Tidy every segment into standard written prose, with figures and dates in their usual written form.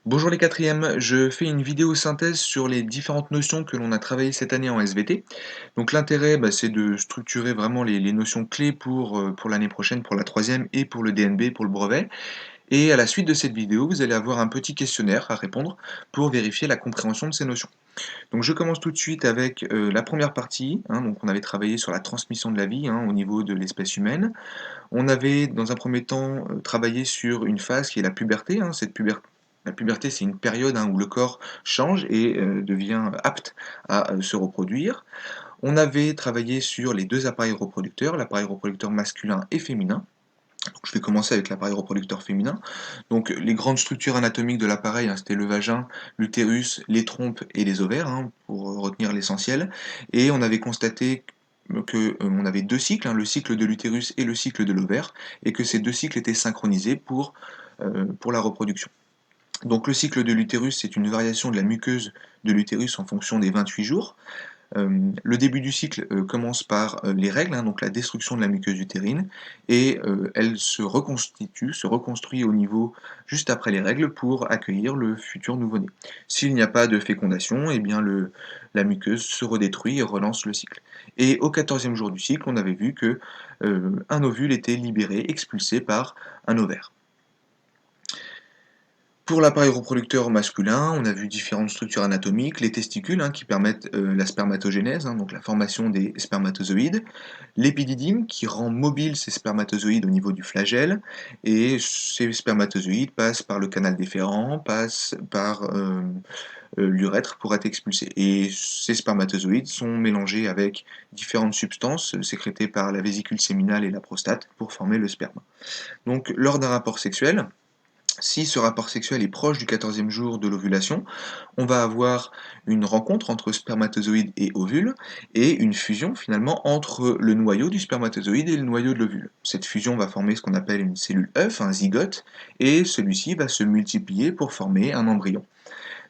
Bonjour les quatrièmes, je fais une vidéo synthèse sur les différentes notions que l'on a travaillées cette année en SVT. Donc l'intérêt, c'est de structurer vraiment les notions clés pour l'année prochaine, pour la troisième et pour le DNB, pour le brevet. Et à la suite de cette vidéo, vous allez avoir un petit questionnaire à répondre pour vérifier la compréhension de ces notions. Donc je commence tout de suite avec la première partie, hein. Donc on avait travaillé sur la transmission de la vie, hein, au niveau de l'espèce humaine. On avait, dans un premier temps, travaillé sur une phase qui est la puberté, hein. La puberté, c'est une période, hein, où le corps change et devient apte à se reproduire. On avait travaillé sur les deux appareils reproducteurs, l'appareil reproducteur masculin et féminin. Donc, je vais commencer avec l'appareil reproducteur féminin. Donc les grandes structures anatomiques de l'appareil, hein, c'était le vagin, l'utérus, les trompes et les ovaires, hein, pour retenir l'essentiel. Et on avait constaté que on avait deux cycles, hein, le cycle de l'utérus et le cycle de l'ovaire, et que ces deux cycles étaient synchronisés pour la reproduction. Donc le cycle de l'utérus, c'est une variation de la muqueuse de l'utérus en fonction des 28 jours. Le début du cycle commence par les règles, hein, donc la destruction de la muqueuse utérine, et elle se reconstruit au niveau juste après les règles pour accueillir le futur nouveau-né. S'il n'y a pas de fécondation, eh bien la muqueuse se redétruit et relance le cycle. Et au 14e jour du cycle, on avait vu que un ovule était libéré, expulsé par un ovaire. Pour l'appareil reproducteur masculin, on a vu différentes structures anatomiques, les testicules, hein, qui permettent la spermatogénèse, hein, donc la formation des spermatozoïdes, l'épididyme qui rend mobile ces spermatozoïdes au niveau du flagelle, et ces spermatozoïdes passent par le canal déférent, passent par l'urètre pour être expulsés. Et ces spermatozoïdes sont mélangés avec différentes substances sécrétées par la vésicule séminale et la prostate pour former le sperme. Donc lors d'un rapport sexuel, si ce rapport sexuel est proche du 14e jour de l'ovulation, on va avoir une rencontre entre spermatozoïde et ovule et une fusion finalement entre le noyau du spermatozoïde et le noyau de l'ovule. Cette fusion va former ce qu'on appelle une cellule œuf, un zygote, et celui-ci va se multiplier pour former un embryon.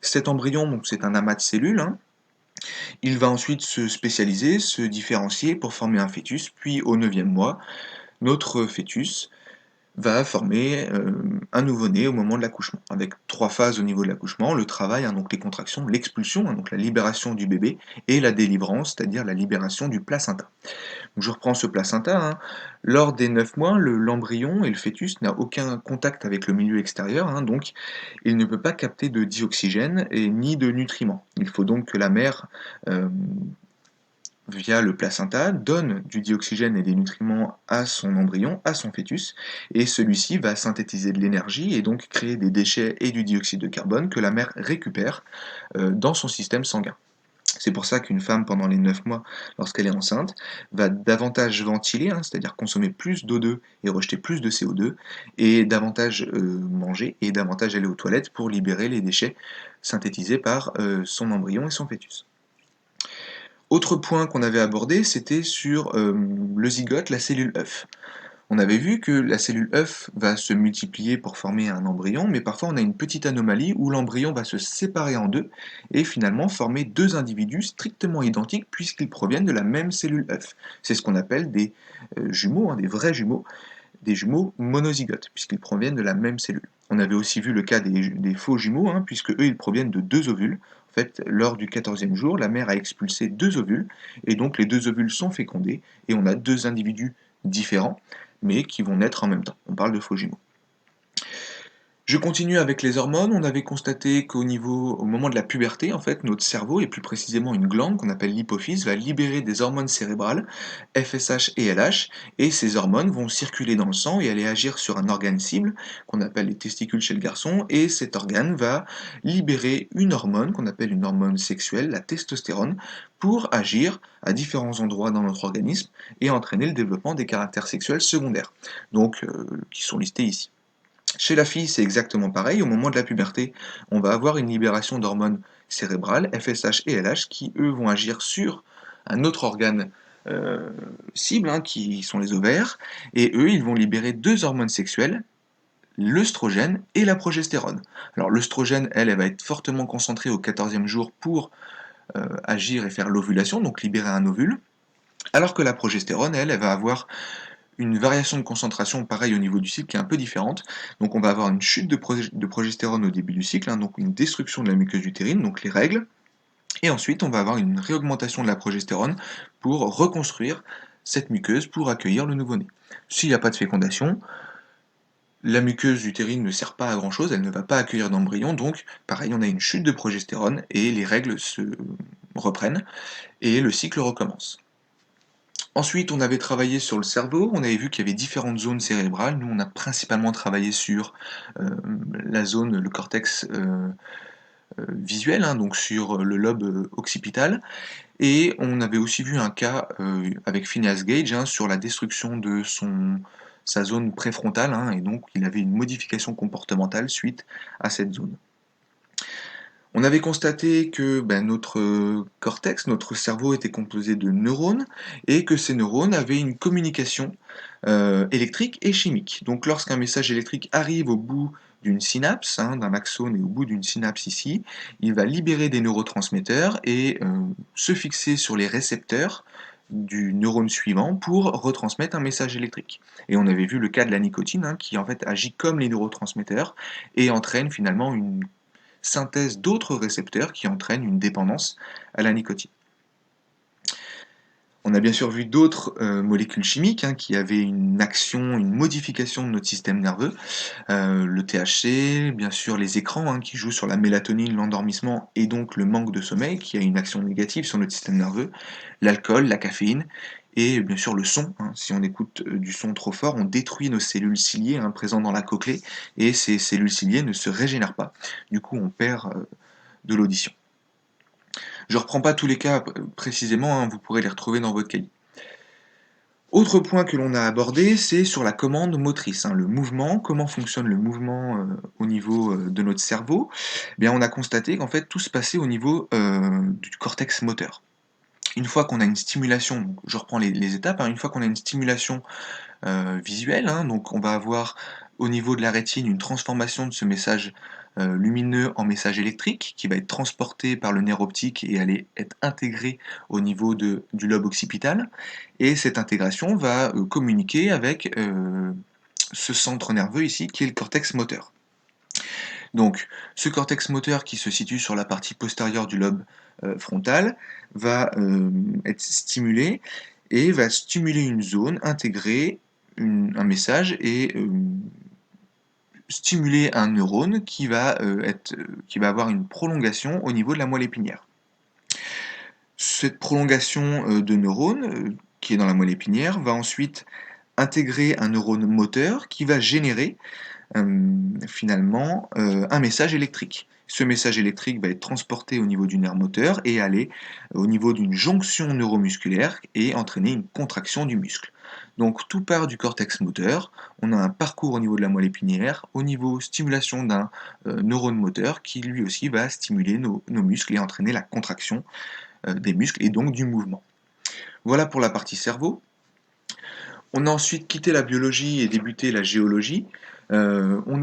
Cet embryon, donc c'est un amas de cellules, hein. Il va ensuite se spécialiser, se différencier pour former un fœtus, puis au 9e mois, notre fœtus va former un nouveau-né au moment de l'accouchement, avec trois phases au niveau de l'accouchement, le travail, hein, donc les contractions, l'expulsion, hein, donc la libération du bébé, et la délivrance, c'est-à-dire la libération du placenta. Donc je reprends ce placenta, hein. Lors des 9 mois, l'embryon et le fœtus n'a aucun contact avec le milieu extérieur, hein, donc il ne peut pas capter de dioxygène et ni de nutriments. Il faut donc que la mère euh, via le placenta, donne du dioxygène et des nutriments à son embryon, à son fœtus, et celui-ci va synthétiser de l'énergie et donc créer des déchets et du dioxyde de carbone que la mère récupère dans son système sanguin. C'est pour ça qu'une femme, pendant les 9 mois, lorsqu'elle est enceinte, va davantage ventiler, hein, c'est-à-dire consommer plus d'O2 et rejeter plus de CO2, et davantage manger et davantage aller aux toilettes pour libérer les déchets synthétisés par son embryon et son fœtus. Autre point qu'on avait abordé, c'était sur le zygote, la cellule œuf. On avait vu que la cellule œuf va se multiplier pour former un embryon, mais parfois on a une petite anomalie où l'embryon va se séparer en deux et finalement former deux individus strictement identiques puisqu'ils proviennent de la même cellule œuf. C'est ce qu'on appelle des jumeaux, hein, des vrais jumeaux, des jumeaux monozygotes, puisqu'ils proviennent de la même cellule. On avait aussi vu le cas des faux jumeaux, hein, puisque eux, ils proviennent de deux ovules. En fait, lors du 14e jour, la mère a expulsé deux ovules, et donc les deux ovules sont fécondés, et on a deux individus différents, mais qui vont naître en même temps. On parle de faux jumeaux. Je continue avec les hormones. On avait constaté au moment de la puberté, en fait, notre cerveau, et plus précisément une glande qu'on appelle l'hypophyse, va libérer des hormones cérébrales, FSH et LH, et ces hormones vont circuler dans le sang et aller agir sur un organe cible, qu'on appelle les testicules chez le garçon, et cet organe va libérer une hormone, qu'on appelle une hormone sexuelle, la testostérone, pour agir à différents endroits dans notre organisme et entraîner le développement des caractères sexuels secondaires, donc qui sont listés ici. Chez la fille, c'est exactement pareil. Au moment de la puberté, on va avoir une libération d'hormones cérébrales, FSH et LH, qui eux vont agir sur un autre organe euh, cible, hein, qui sont les ovaires, et eux, ils vont libérer deux hormones sexuelles, l'œstrogène et la progestérone. Alors l'œstrogène, elle va être fortement concentrée au 14e jour pour agir et faire l'ovulation, donc libérer un ovule, alors que la progestérone, elle va avoir une variation de concentration, pareil au niveau du cycle, qui est un peu différente. Donc on va avoir une chute de progestérone au début du cycle, hein, donc une destruction de la muqueuse utérine, donc les règles, et ensuite on va avoir une réaugmentation de la progestérone pour reconstruire cette muqueuse pour accueillir le nouveau-né. S'il n'y a pas de fécondation, la muqueuse utérine ne sert pas à grand chose, elle ne va pas accueillir d'embryon, donc pareil, on a une chute de progestérone et les règles se reprennent et le cycle recommence. Ensuite, on avait travaillé sur le cerveau, on avait vu qu'il y avait différentes zones cérébrales. Nous, on a principalement travaillé sur euh, la zone, le cortex visuel, hein, donc sur le lobe occipital. Et on avait aussi vu un cas avec Phineas Gage, hein, sur la destruction de sa zone préfrontale, hein, et donc il avait une modification comportementale suite à cette zone. On avait constaté que notre cortex, notre cerveau était composé de neurones et que ces neurones avaient une communication électrique et chimique. Donc lorsqu'un message électrique arrive au bout d'une synapse, hein, d'un axone et au bout d'une synapse ici, il va libérer des neurotransmetteurs et se fixer sur les récepteurs du neurone suivant pour retransmettre un message électrique. Et on avait vu le cas de la nicotine, hein, qui en fait agit comme les neurotransmetteurs et entraîne finalement une synthèse d'autres récepteurs qui entraînent une dépendance à la nicotine. On a bien sûr vu d'autres molécules chimiques, hein, qui avaient une action, une modification de notre système nerveux. Le THC, bien sûr les écrans, hein, qui jouent sur la mélatonine, l'endormissement et donc le manque de sommeil, qui a une action négative sur notre système nerveux. L'alcool, la caféine et bien sûr le son, hein. Si on écoute du son trop fort, on détruit nos cellules ciliées, hein, présentes dans la cochlée, et ces cellules ciliées ne se régénèrent pas. Du coup, on perd de l'audition. Je ne reprends pas tous les cas précisément, hein, vous pourrez les retrouver dans votre cahier. Autre point que l'on a abordé, c'est sur la commande motrice, hein, le mouvement, comment fonctionne le mouvement au niveau de notre cerveau. Eh bien, on a constaté qu'en fait tout se passait au niveau du cortex moteur. Une fois qu'on a une stimulation, donc je reprends les étapes, hein, une fois qu'on a une stimulation visuelle, hein, donc on va avoir au niveau de la rétine une transformation de ce message lumineux en message électrique qui va être transporté par le nerf optique et aller être intégré au niveau du lobe occipital. Et cette intégration va communiquer avec ce centre nerveux ici qui est le cortex moteur. Donc ce cortex moteur qui se situe sur la partie postérieure du lobe frontal va être stimulé et va stimuler une zone, intégrer un message et stimuler un neurone qui va avoir une prolongation au niveau de la moelle épinière. Cette prolongation de neurones, qui est dans la moelle épinière, va ensuite intégrer un neurone moteur qui va générer finalement un message électrique. Ce message électrique va être transporté au niveau du nerf moteur et aller au niveau d'une jonction neuromusculaire et entraîner une contraction du muscle. Donc tout part du cortex moteur, on a un parcours au niveau de la moelle épinière, au niveau stimulation d'un neurone moteur qui lui aussi va stimuler nos muscles et entraîner la contraction des muscles et donc du mouvement. Voilà pour la partie cerveau. On a ensuite quitté la biologie et débuté la géologie. On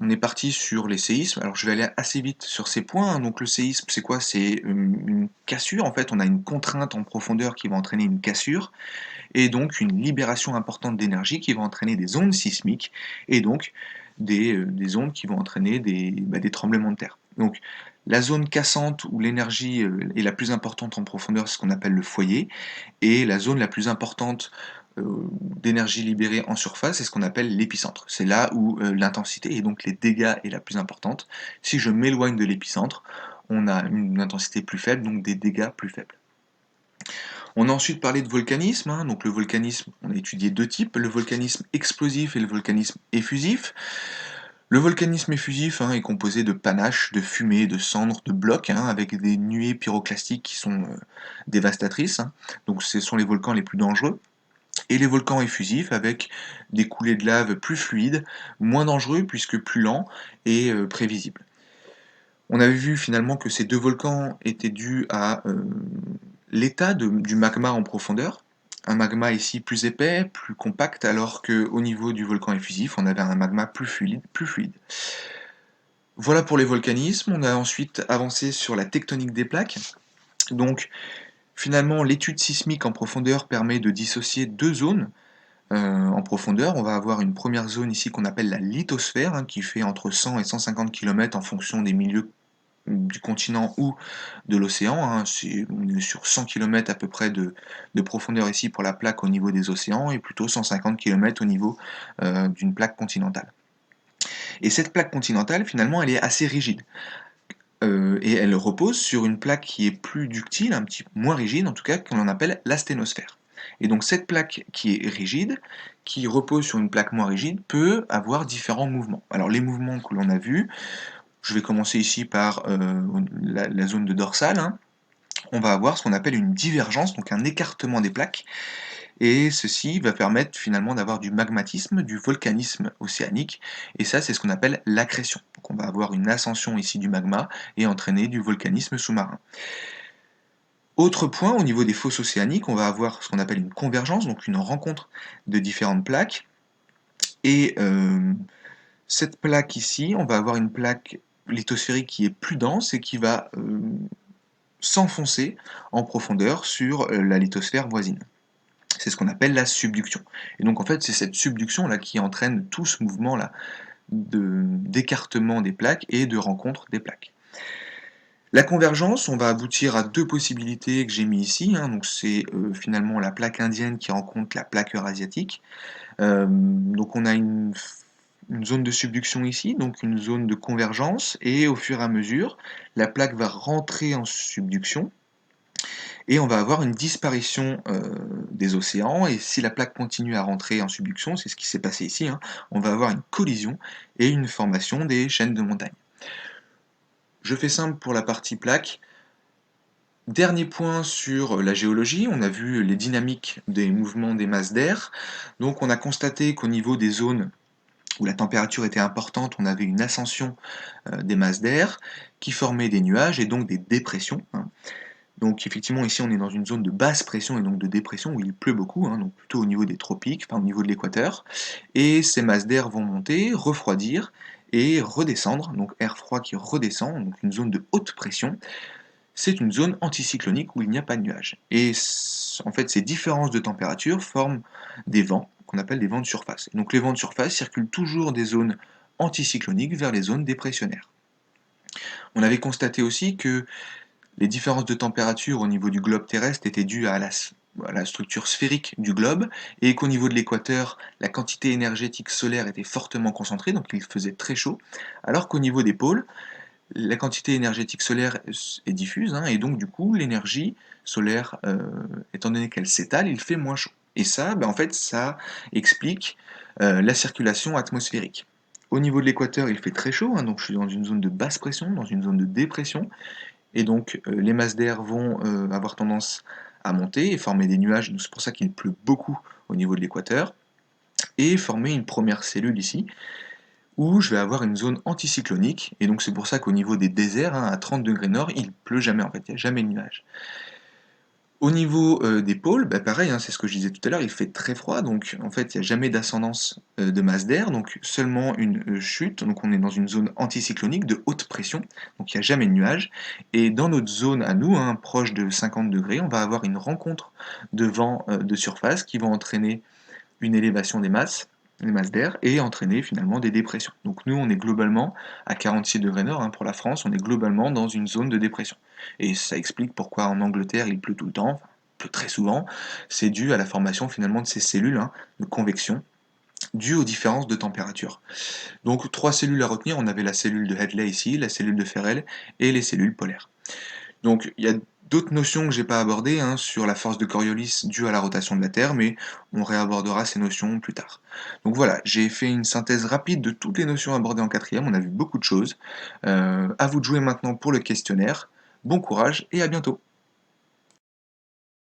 est parti sur les séismes. Alors je vais aller assez vite sur ces points, hein. Donc le séisme, c'est quoi? C'est une cassure. En fait, on a une contrainte en profondeur qui va entraîner une cassure et donc une libération importante d'énergie qui va entraîner des ondes sismiques et donc des ondes qui vont entraîner des tremblements de terre. Donc la zone cassante où l'énergie est la plus importante en profondeur, c'est ce qu'on appelle le foyer, et la zone la plus importante d'énergie libérée en surface, c'est ce qu'on appelle l'épicentre. C'est là où l'intensité et donc les dégâts est la plus importante. Si je m'éloigne de l'épicentre, on a une intensité plus faible, donc des dégâts plus faibles. On a ensuite parlé de volcanisme, hein. Donc le volcanisme, on a étudié deux types, le volcanisme explosif et le volcanisme effusif. Le volcanisme effusif, hein, est composé de panaches, de fumée, de cendres, de blocs, hein, avec des nuées pyroclastiques qui sont dévastatrices, hein. Donc ce sont les volcans les plus dangereux. Et les volcans effusifs avec des coulées de lave plus fluides, moins dangereux puisque plus lents et prévisibles. On avait vu finalement que ces deux volcans étaient dus à l'état du magma en profondeur. Un magma ici plus épais, plus compact, alors qu'au niveau du volcan effusif, on avait un magma plus fluide, plus fluide. Voilà pour les volcanismes. On a ensuite avancé sur la tectonique des plaques. Donc finalement, l'étude sismique en profondeur permet de dissocier deux zones en profondeur, on va avoir une première zone ici qu'on appelle la lithosphère, hein, qui fait entre 100 et 150 km en fonction des milieux du continent ou de l'océan, hein. On est sur 100 km à peu près de profondeur ici pour la plaque au niveau des océans, et plutôt 150 km au niveau d'une plaque continentale. Et cette plaque continentale, finalement, elle est assez rigide. Et elle repose sur une plaque qui est plus ductile, un petit moins rigide en tout cas, qu'on appelle l'asténosphère. Et donc cette plaque qui est rigide, qui repose sur une plaque moins rigide, peut avoir différents mouvements. Alors les mouvements que l'on a vus, je vais commencer ici par la zone de dorsale, hein. On va avoir ce qu'on appelle une divergence, donc un écartement des plaques, et ceci va permettre finalement d'avoir du magmatisme, du volcanisme océanique, et ça c'est ce qu'on appelle l'accrétion. Donc on va avoir une ascension ici du magma et entraîner du volcanisme sous-marin. Autre point, au niveau des fosses océaniques, on va avoir ce qu'on appelle une convergence, donc une rencontre de différentes plaques, et cette plaque ici, on va avoir une plaque lithosphérique qui est plus dense et qui va s'enfoncer en profondeur sur la lithosphère voisine. C'est ce qu'on appelle la subduction. Et donc en fait, c'est cette subduction là qui entraîne tout ce mouvement là d'écartement des plaques et de rencontre des plaques. La convergence, on va aboutir à deux possibilités que j'ai mis ici, hein. Donc c'est finalement la plaque indienne qui rencontre la plaque eurasiatique. Donc on a une zone de subduction ici, donc une zone de convergence, et au fur et à mesure, la plaque va rentrer en subduction, et on va avoir une disparition des océans, et si la plaque continue à rentrer en subduction, c'est ce qui s'est passé ici, hein, on va avoir une collision et une formation des chaînes de montagnes. Je fais simple pour la partie plaque. Dernier point sur la géologie, on a vu les dynamiques des mouvements des masses d'air. Donc on a constaté qu'au niveau des zones où la température était importante, on avait une ascension des masses d'air qui formaient des nuages et donc des dépressions, hein. Donc effectivement ici on est dans une zone de basse pression et donc de dépression où il pleut beaucoup, hein, donc plutôt au niveau des tropiques, enfin au niveau de l'équateur. Et ces masses d'air vont monter, refroidir et redescendre, donc air froid qui redescend, donc une zone de haute pression. C'est une zone anticyclonique où il n'y a pas de nuages. Et en fait, ces différences de température forment des vents qu'on appelle des vents de surface. Et donc les vents de surface circulent toujours des zones anticycloniques vers les zones dépressionnaires. On avait constaté aussi que les différences de température au niveau du globe terrestre étaient dues à la structure sphérique du globe, et qu'au niveau de l'équateur, la quantité énergétique solaire était fortement concentrée, donc il faisait très chaud, alors qu'au niveau des pôles, la quantité énergétique solaire est diffuse, hein, et donc du coup l'énergie solaire, étant donné qu'elle s'étale, il fait moins chaud. Et ça, en fait, ça explique la circulation atmosphérique. Au niveau de l'équateur, il fait très chaud, hein, donc je suis dans une zone de basse pression, dans une zone de dépression, et donc les masses d'air vont avoir tendance à monter et former des nuages, donc c'est pour ça qu'il pleut beaucoup au niveau de l'équateur, et former une première cellule ici, où je vais avoir une zone anticyclonique, et donc c'est pour ça qu'au niveau des déserts, hein, à 30 degrés nord, il pleut jamais en fait, il n'y a jamais de nuages. Au niveau des pôles, pareil, hein, c'est ce que je disais tout à l'heure, il fait très froid, donc en fait il n'y a jamais d'ascendance de masse d'air, donc seulement une chute, donc on est dans une zone anticyclonique de haute pression, donc il n'y a jamais de nuages, et dans notre zone à nous, hein, proche de 50 degrés, on va avoir une rencontre de vents de surface qui vont entraîner une élévation des masses, les masses d'air, et entraîner finalement des dépressions. Donc nous, on est globalement à 46 degrés nord, hein, pour la France, on est globalement dans une zone de dépression. Et ça explique pourquoi en Angleterre il pleut tout le temps, enfin, il pleut très souvent, c'est dû à la formation finalement de ces cellules, hein, de convection, dues aux différences de température. Donc trois cellules à retenir, on avait la cellule de Hadley ici, la cellule de Ferrel et les cellules polaires. Donc il y a d'autres notions que j'ai pas abordées, hein, sur la force de Coriolis due à la rotation de la Terre, mais on réabordera ces notions plus tard. Donc voilà, j'ai fait une synthèse rapide de toutes les notions abordées en quatrième, on a vu beaucoup de choses. À vous de jouer maintenant pour le questionnaire. Bon courage et à bientôt.